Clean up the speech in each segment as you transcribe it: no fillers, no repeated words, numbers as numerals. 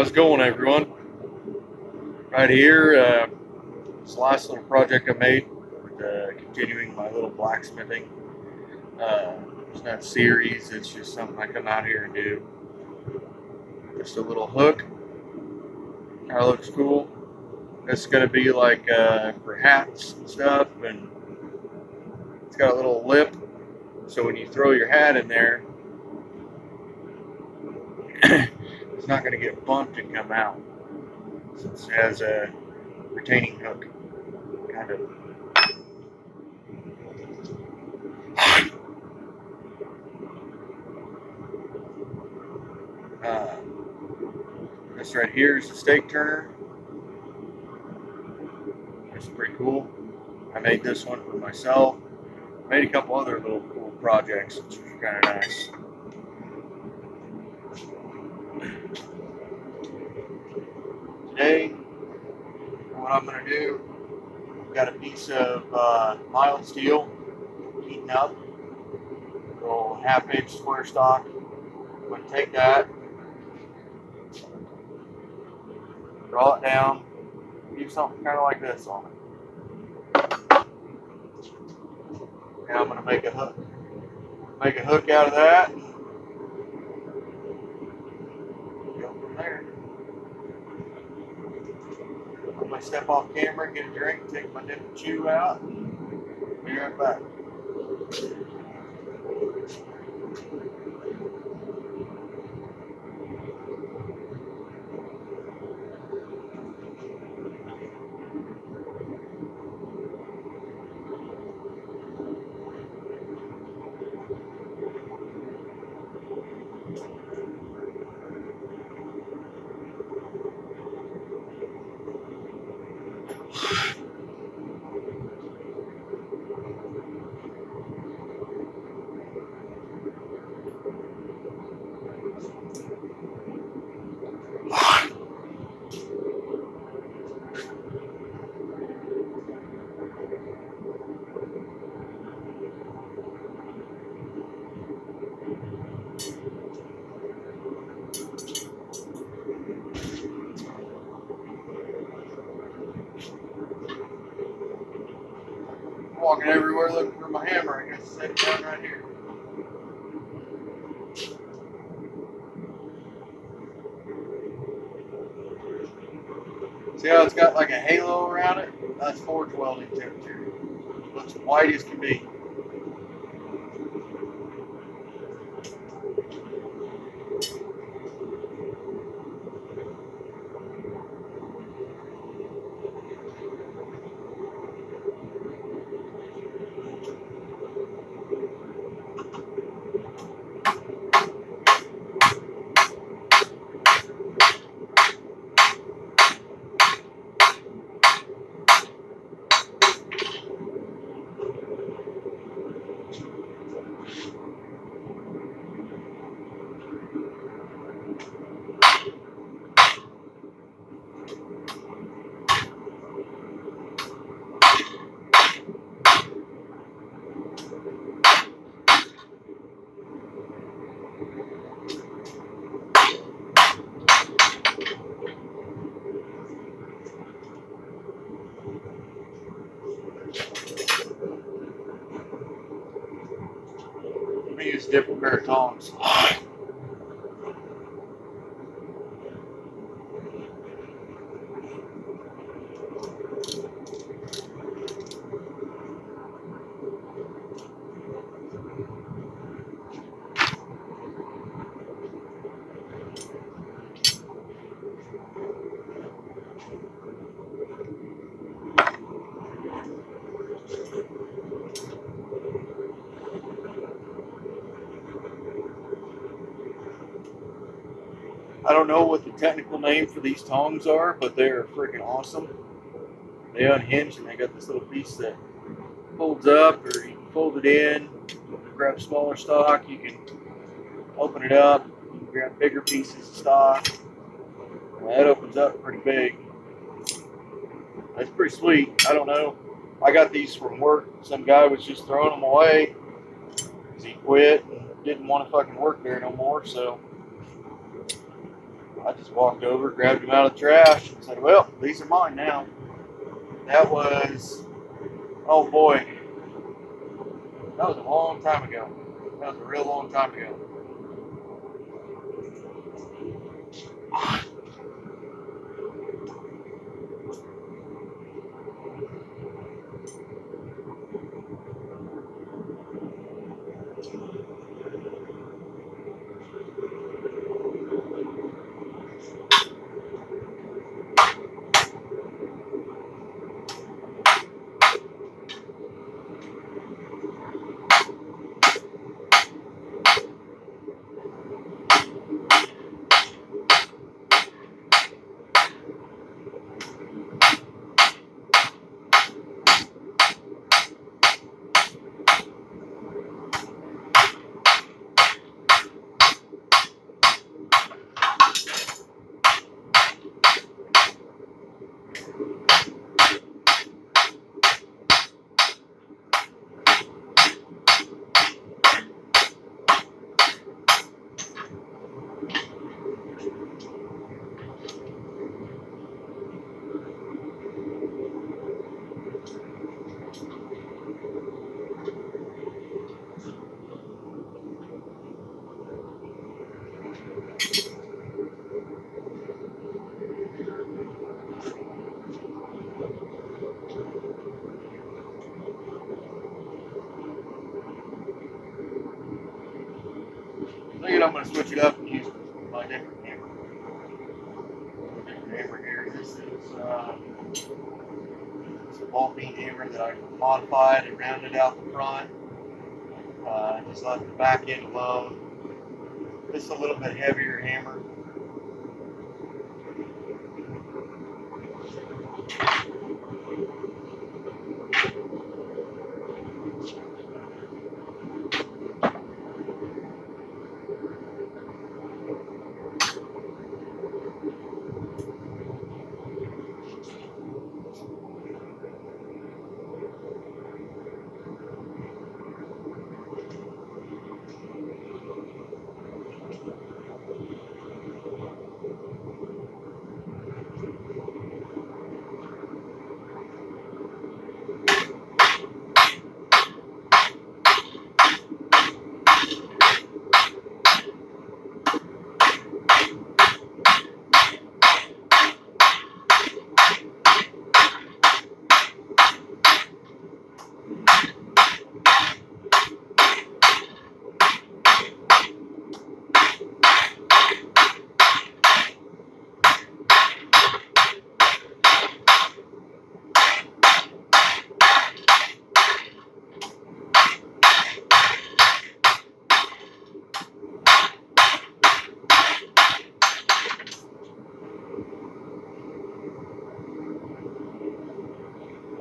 How's it going, everyone? Right here, it's the last little project I made with continuing my little blacksmithing. It's not a series, it's just something I come out here and do. Just a little hook. Kind of looks cool. This is going to be like for hats and stuff, and it's got a little lip, so when you throw your hat in there, it's not going to get bumped and come out. Since it has a retaining hook, kind of. This right here is the stake turner. It's pretty cool. I made this one for myself. Made a couple other little cool projects, which was kind of nice. Today, what I'm going to do, I've got a piece of mild steel heating up, a little half-inch square stock. I'm going to take that, draw it down, do something kind of like this on it. And I'm going to make a hook. Make a hook out of that. Go from there. I'm going to step off camera, get a drink, take my dip and chew out, and be right back. Walking everywhere looking for my hammer. I guess set it down right here. See how it's got like a halo around it? That's forge welding temperature. Looks white as can be. Let me use a different pair of tongs. I don't know what the technical name for these tongs are, but they're freaking awesome. They unhinge and they got this little piece that folds up, or you can fold it in. You can grab smaller stock, you can open it up, you can grab bigger pieces of stock. That opens up pretty big. That's pretty sweet. I don't know. I got these from work. Some guy was just throwing them away because he quit and didn't want to fucking work there no more. So I just walked over, grabbed them out of the trash, and said, well, these are mine now. That was, oh boy, that was a long time ago. That was a real long time ago. I'm going to switch it up and use my different hammer. Here. This is it's a ball peen hammer that I modified and rounded out the front. Just left the back end alone. This is a little bit heavier hammer.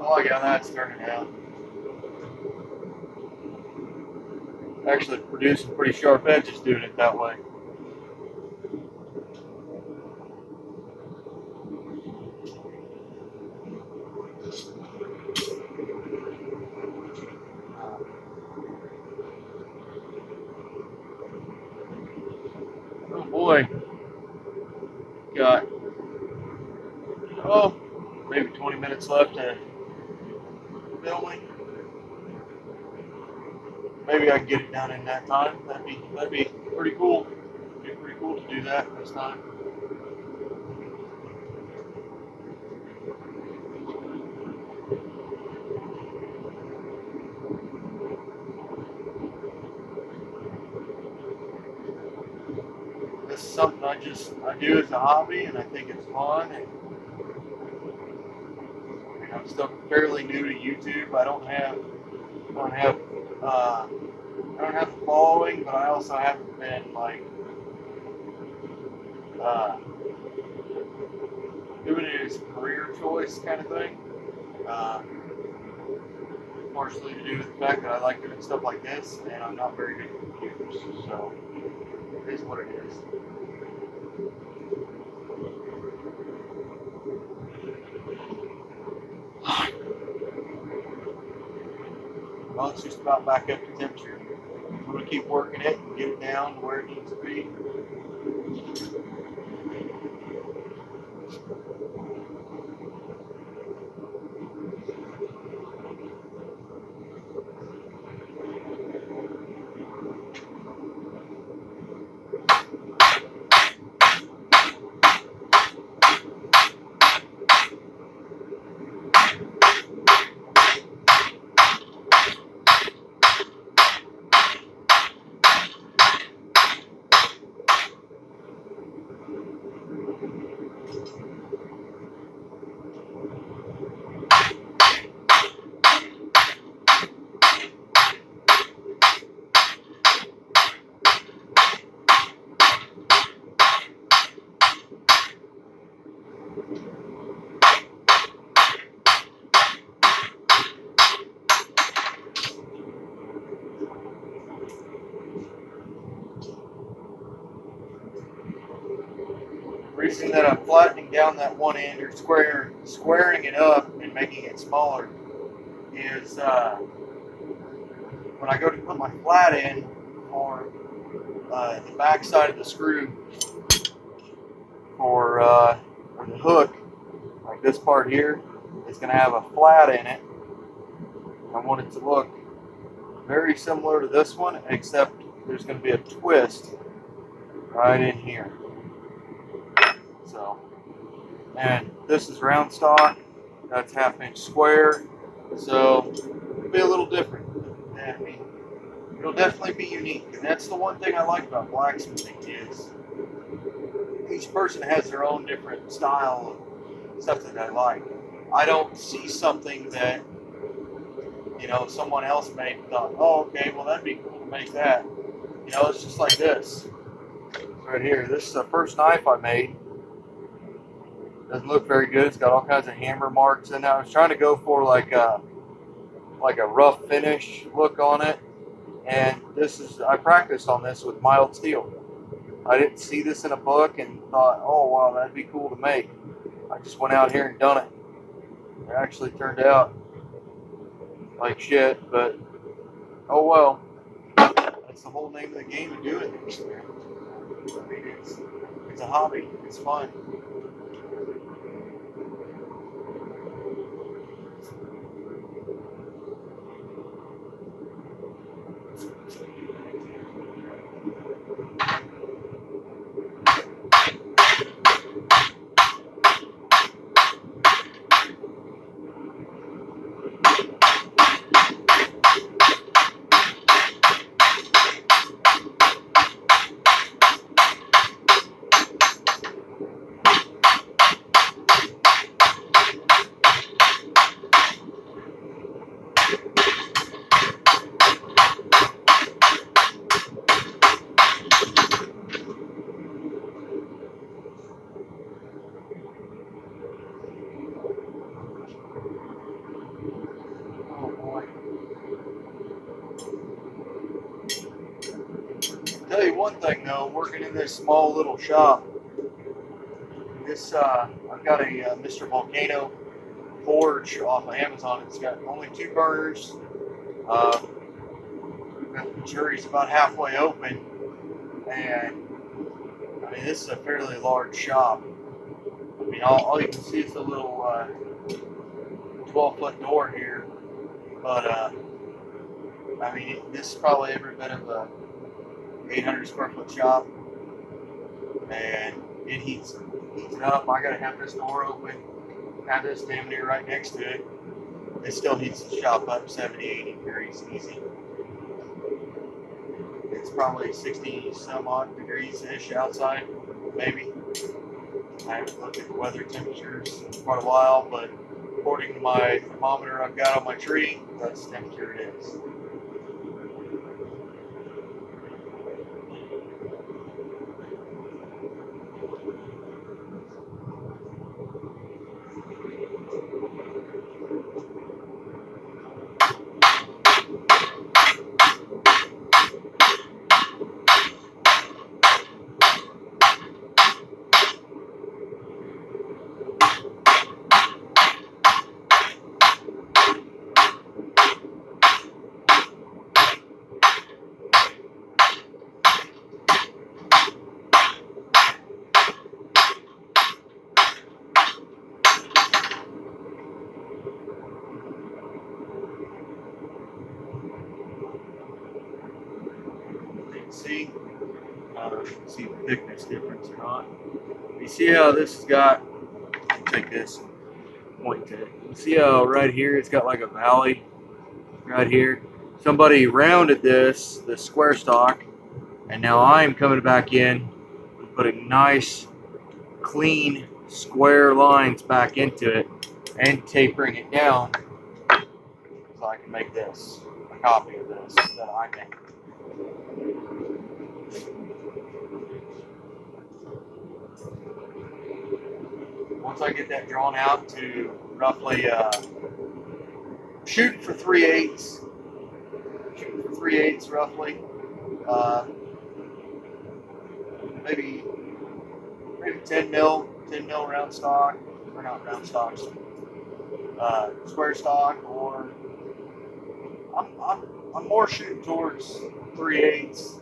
I like how that's turning out. Actually producing pretty sharp edges doing it that way. Oh boy. Got, maybe 20 minutes left to filming. Maybe I can get it done in that time. That'd be pretty cool. It'd be pretty cool to do that this time. This is something I do as a hobby, and I think it's fun. And I'm still fairly new to YouTube. I don't have the following, but I also haven't been like doing it as a career choice kind of thing. Partially to do with the fact that I like doing stuff like this, and I'm not very good at computers, so it is what it is. Well, it's just about back up to temperature. I'm going to keep working it and get it down to where it needs to be. The reason that I'm flattening down that one end or squaring it up and making it smaller is when I go to put my flat in for the back side of the screw for the hook, like this part here, it's going to have a flat in it. I want it to look very similar to this one, except there's going to be a twist right in here. So, and this is round stock, that's 1/2 inch square, so it'll be a little different. I mean, it'll definitely be unique, and that's the one thing I like about blacksmithing is each person has their own different style of stuff that I like. I don't see something that someone else made and thought, oh, okay, well that'd be cool to make that. It's just like this right here. This is the first knife I made. Doesn't look very good. It's got all kinds of hammer marks in it. I was trying to go for like a rough finish look on it, and I practiced on this with mild steel. I didn't see this in a book and thought, oh wow, that'd be cool to make. I just went out here and done it. It actually turned out like shit, but oh well. That's the whole name of the game of doing this, man. I mean, it's a hobby. It's fun. Oh boy. I'll tell you one thing though, working in this small little shop, I've got a Mr. Volcano forge off of Amazon. It's got only 2 burners. The jury's about halfway open, and I mean this is a fairly large shop. I mean all you can see is a little 12-foot door here, but I mean this is probably every bit of a 800 square foot shop, and it heats it up. I gotta have this door open, have this damn near right next to it. It still heats the shop up 70, 80 degrees easy. It's probably 60 some odd degrees ish outside, maybe. I haven't looked at the weather temperatures in quite a while, but according to my thermometer I've got on my tree, that's the temperature it is. see. See the thickness difference or not. You see how this has got, take this, point to it. You see how right here it's got like a valley right here? Somebody rounded this, the square stock, and now I'm coming back in and putting nice, clean, square lines back into it and tapering it down so I can make this, a copy of this that I made. Once I get that drawn out to roughly shooting for 3/8, roughly, maybe 10 mil round stock, or not round stocks, square stock, or I'm more shooting towards 3/8.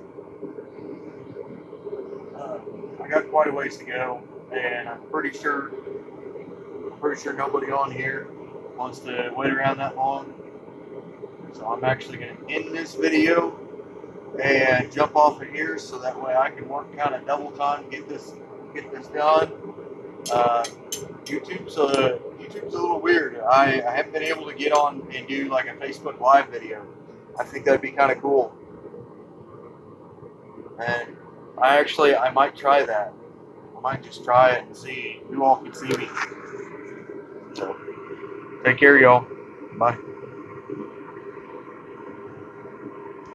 I got quite a ways to go, and I'm pretty sure nobody on here wants to wait around that long. So I'm actually going to end this video and jump off of here, so that way I can work kind of double time, get this done. YouTube's a little weird. I haven't been able to get on and do like a Facebook Live video. I think that'd be kind of cool, and I might try that. I might just try it and see who all can see me. So take care, y'all. Bye.